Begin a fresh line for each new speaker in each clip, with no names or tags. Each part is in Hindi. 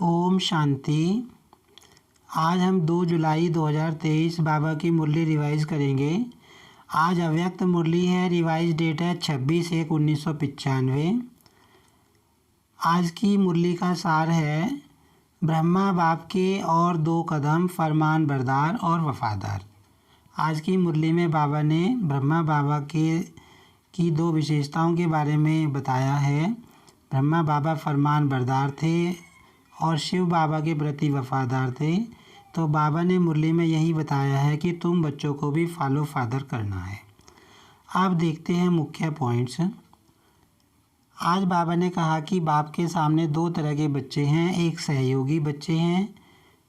ओम शांति। आज हम 2 जुलाई 2023 बाबा की मुरली रिवाइज़ करेंगे। आज अव्यक्त मुरली है, रिवाइज डेट है 26/1/1995। आज की मुरली का सार है ब्रह्मा बाप के और 2 कदम फरमान बरदार और वफादार। आज की मुरली में बाबा ने ब्रह्मा बाबा की 2 विशेषताओं के बारे में बताया है। ब्रह्मा बाबा फरमान बरदार थे और शिव बाबा के प्रति वफादार थे। तो बाबा ने मुरली में यही बताया है कि तुम बच्चों को भी फॉलो फादर करना है। अब देखते हैं मुख्य पॉइंट्स। आज बाबा ने कहा कि बाप के सामने 2 तरह के बच्चे हैं, एक सहयोगी बच्चे हैं,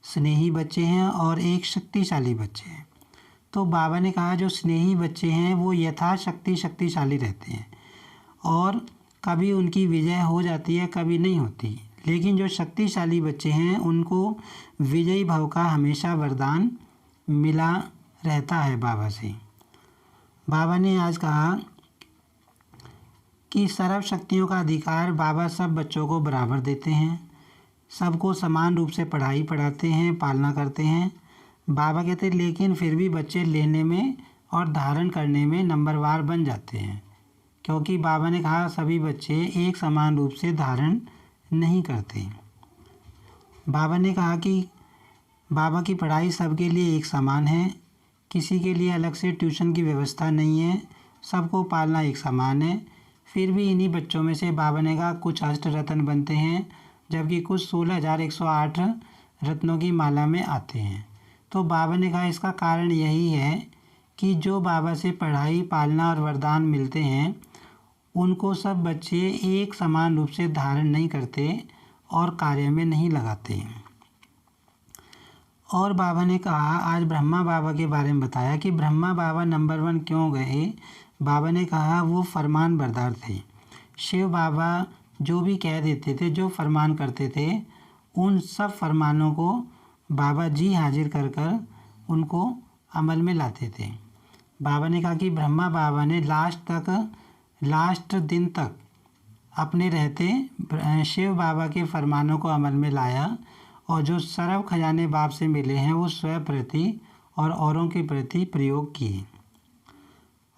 स्नेही बच्चे हैं और एक शक्तिशाली बच्चे हैं। तो बाबा ने कहा जो स्नेही बच्चे हैं वो यथाशक्ति शक्तिशाली रहते हैं और कभी उनकी विजय हो जाती है, कभी नहीं होती। लेकिन जो शक्तिशाली बच्चे हैं उनको विजयी भव का हमेशा वरदान मिला रहता है बाबा से। बाबा ने आज कहा कि सर्व शक्तियों का अधिकार बाबा सब बच्चों को बराबर देते हैं, सबको समान रूप से पढ़ाई पढ़ाते हैं, पालना करते हैं। बाबा कहते हैं लेकिन फिर भी बच्चे लेने में और धारण करने में नंबरवार बन जाते हैं, क्योंकि बाबा ने कहा सभी बच्चे एक समान रूप से धारण नहीं करते। बाबा ने कहा कि बाबा की पढ़ाई सबके लिए एक समान है, किसी के लिए अलग से ट्यूशन की व्यवस्था नहीं है, सबको पालना एक समान है। फिर भी इन्हीं बच्चों में से बाबा ने कहा कुछ अष्ट रत्न बनते हैं, जबकि कुछ 16,108 रत्नों की माला में आते हैं। तो बाबा ने कहा इसका कारण यही है कि जो बाबा से पढ़ाई पालना और वरदान मिलते हैं उनको सब बच्चे एक समान रूप से धारण नहीं करते और कार्य में नहीं लगाते। और बाबा ने कहा आज ब्रह्मा बाबा के बारे में बताया कि ब्रह्मा बाबा नंबर 1 क्यों गए। बाबा ने कहा वो फरमान बरदार थे। शिव बाबा जो भी कह देते थे, जो फरमान करते थे, उन सब फरमानों को बाबा जी हाजिर कर कर उनको अमल में लाते थे। बाबा ने कहा कि ब्रह्मा बाबा ने लास्ट दिन तक अपने रहते शिव बाबा के फरमानों को अमल में लाया और जो सर्व खजाने बाप से मिले हैं वो स्वयं प्रति और औरों के प्रति प्रयोग किए।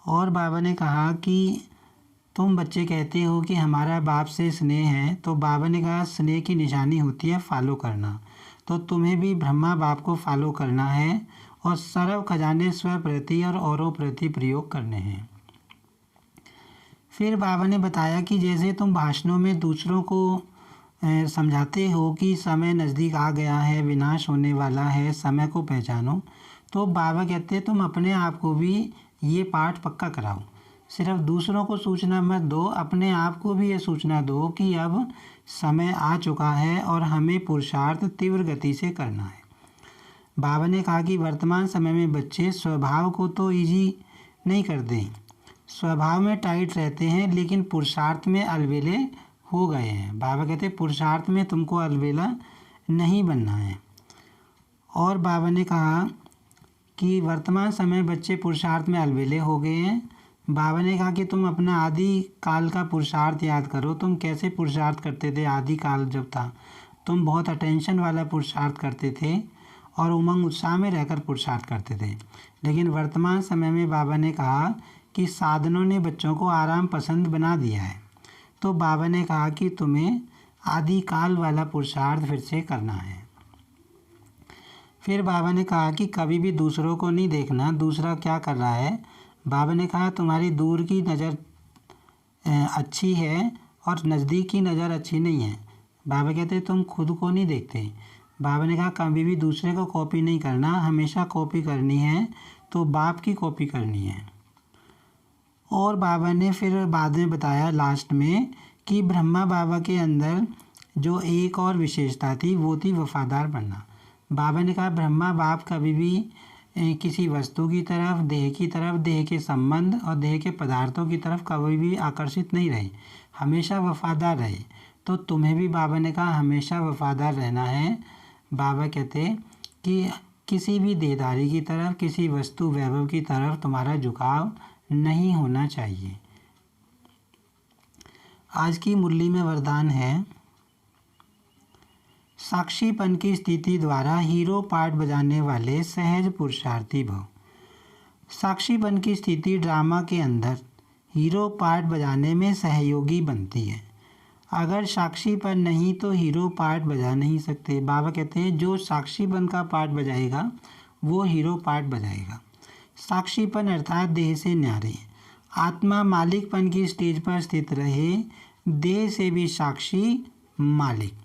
और बाबा ने कहा कि तुम बच्चे कहते हो कि हमारा बाप से स्नेह है, तो बाबा ने कहा स्नेह की निशानी होती है फॉलो करना। तो तुम्हें भी ब्रह्मा बाप को फॉलो करना है और सर्व खजाने स्वयं प्रति और औरों प्रति प्रयोग करने हैं। फिर बाबा ने बताया कि जैसे तुम भाषणों में दूसरों को समझाते हो कि समय नज़दीक आ गया है, विनाश होने वाला है, समय को पहचानो, तो बाबा कहते हैं तुम अपने आप को भी ये पाठ पक्का कराओ। सिर्फ दूसरों को सूचना मत दो, अपने आप को भी ये सूचना दो कि अब समय आ चुका है और हमें पुरुषार्थ तीव्र गति से करना है। बाबा ने कहा कि वर्तमान समय में बच्चे स्वभाव को तो ईजी नहीं करते, स्वभाव में टाइट रहते हैं, लेकिन पुरुषार्थ में अलबेले हो गए हैं। बाबा कहते हैं पुरुषार्थ में तुमको अलबेला नहीं बनना है। और बाबा ने कहा कि वर्तमान समय बच्चे पुरुषार्थ में अलबेले हो गए हैं। बाबा ने कहा कि तुम अपना आदि काल का पुरुषार्थ याद करो। तुम कैसे पुरुषार्थ करते थे आदि काल जब था, तुम बहुत अटेंशन वाला पुरुषार्थ करते थे और उमंग उत्साह में रहकर पुरुषार्थ करते थे। लेकिन वर्तमान समय में बाबा ने कहा कि साधनों ने बच्चों को आराम पसंद बना दिया है। तो बाबा ने कहा कि तुम्हें आदि काल वाला पुरुषार्थ फिर से करना है। फिर बाबा ने कहा कि कभी भी दूसरों को नहीं देखना दूसरा क्या कर रहा है। बाबा ने कहा तुम्हारी दूर की नज़र अच्छी है और नज़दीक की नज़र अच्छी नहीं है। बाबा कहते तुम खुद को नहीं देखते। बाबा ने कहा कभी भी दूसरे को कॉपी नहीं करना, हमेशा कॉपी करनी है तो बाप की कॉपी करनी है। और बाबा ने फिर बाद में बताया लास्ट में कि ब्रह्मा बाबा के अंदर जो एक और विशेषता थी वो थी वफादार बनना। बाबा ने कहा ब्रह्मा बाप कभी भी किसी वस्तु की तरफ, देह के संबंध और देह के पदार्थों की तरफ कभी भी आकर्षित नहीं रहे, हमेशा वफादार रहे। तो तुम्हें भी बाबा ने कहा हमेशा वफादार रहना है। बाबा कहते कि किसी भी देहधारी की तरफ, किसी वस्तु वैभव की तरफ तुम्हारा झुकाव नहीं होना चाहिए। आज की मुरली में वरदान है साक्षीपन की स्थिति द्वारा हीरो पार्ट बजाने वाले सहज पुरुषार्थी भव। साक्षीपन की स्थिति ड्रामा के अंदर हीरो पार्ट बजाने में सहयोगी बनती है। अगर साक्षीपन नहीं तो हीरो पार्ट बजा नहीं सकते। बाबा कहते हैं जो साक्षीपन का पार्ट बजाएगा वो हीरो पार्ट बजाएगा। साक्षीपन अर्थात देह से न्यारे। आत्मा मालिकपन की स्टेज पर स्थित रहे, देह से भी साक्षी मालिक।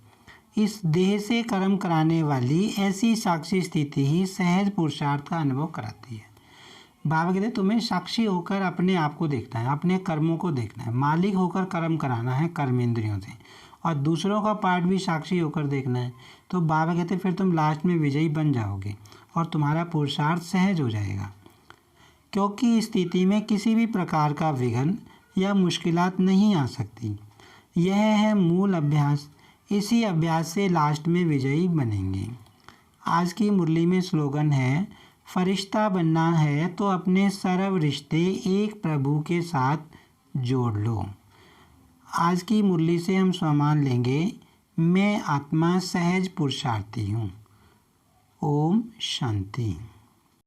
इस देह से कर्म कराने वाली ऐसी साक्षी स्थिति ही सहज पुरुषार्थ का अनुभव कराती है। बाबा कहते हैं तुम्हें साक्षी होकर अपने आप को देखना है, अपने कर्मों को देखना है, मालिक होकर कर्म कराना है कर्म इंद्रियों से, और दूसरों का पार्ट भी साक्षी होकर देखना है। तो बाबा कहते हैं फिर तुम लास्ट में विजयी बन जाओगे और तुम्हारा पुरुषार्थ सहज हो जाएगा, क्योंकि इस स्थिति में किसी भी प्रकार का विघ्न या मुश्किलात नहीं आ सकती। यह है मूल अभ्यास। इसी अभ्यास से लास्ट में विजयी बनेंगे। आज की मुरली में स्लोगन है, फरिश्ता बनना है तो अपने सर्व रिश्ते एक प्रभु के साथ जोड़ लो। आज की मुरली से हम स्वमान लेंगे, मैं आत्मा सहज पुरुषार्थी हूँ। ओम शांति।